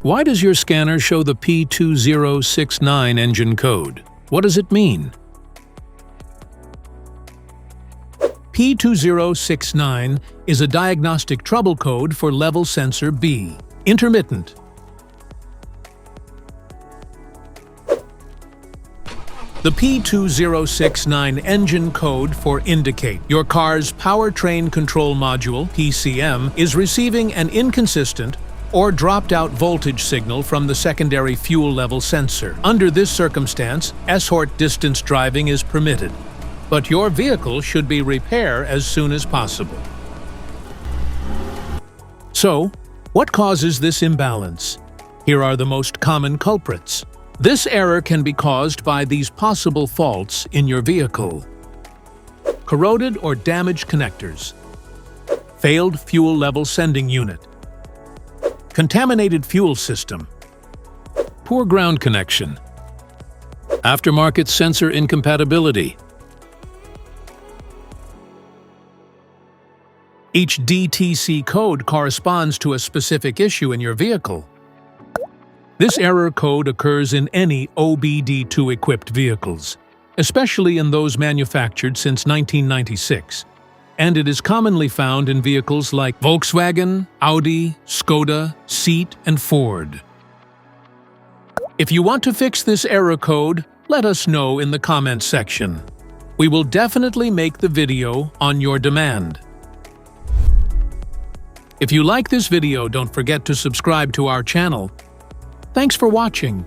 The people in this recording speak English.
Why does your scanner show the P2069 engine code? What does it mean? P2069 is a diagnostic trouble code for level sensor B, intermittent. The P2069 engine code for indicate your car's powertrain control module, PCM, is receiving an inconsistent or dropped-out voltage signal from the secondary fuel level sensor. Under this circumstance, short distance driving is permitted, but your vehicle should be repaired as soon as possible. So, what causes this imbalance? Here are the most common culprits. This error can be caused by these possible faults in your vehicle: corroded or damaged connectors, failed fuel level sending unit, contaminated fuel system, poor ground connection, aftermarket sensor incompatibility. Each DTC code corresponds to a specific issue in your vehicle. This error code occurs in any OBD2-equipped vehicles, especially in those manufactured since 1996, and it is commonly found in vehicles like Volkswagen, Audi, Skoda, Seat, and Ford. If you want to fix this error code, let us know in the comments section. We will definitely make the video on your demand. If you like this video, don't forget to subscribe to our channel. Thanks for watching.